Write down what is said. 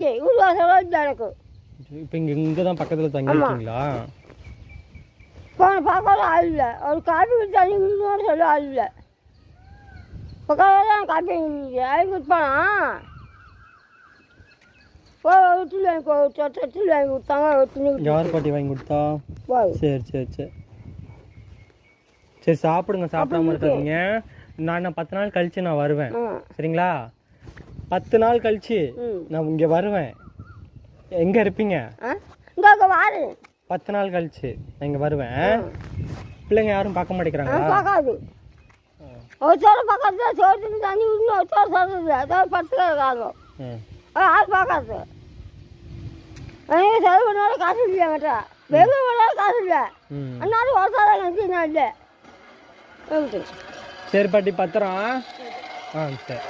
எனக்கு இப்போ இங்கே தான் பக்கத்தில் தங்கியிருக்கீங்களா? போன பார்க்க ஆள் இல்லை. ஒரு காப்பி தண்ணி குடிக்கணும்னு சொல்ல ஆள் இல்லை. பக்கம் காப்பி வாங்கி கொடுப்பானா வீட்டில் வாங்கி கொடுத்தாங்க. யார் பாட்டி வாங்கி கொடுத்தா? சரி சரி சரி சரி சாப்பிடுங்க, சாப்பிடாம இருக்காதீங்க. நான் 10 நாள் கழிச்சு நான் வருவேன், சரிங்களா? 10 நாள் கழிச்சு நான் இங்கே வருவேன். எங்கே இருப்பீங்க? 10 நாள் கழிச்சு நான் இங்கே வருவேன். பிள்ளைங்க யாரும் பார்க்க மாட்டேங்கிறாங்களா? பார்க்காது. ஒரு சோறு பார்க்காது, சோறு தண்ணி இன்னும் சோறு சொல்றது அதாவது 10 காலம் யாரும் பார்க்காது. எனக்கு செலவு பண்ணால காசு இல்லையா கேட்டா, வெகு பண்ணாலும் காசு இல்லை. அதனால ஒரு சாதம் இல்லை. சரி பாட்டி, பத்திரம். சரி.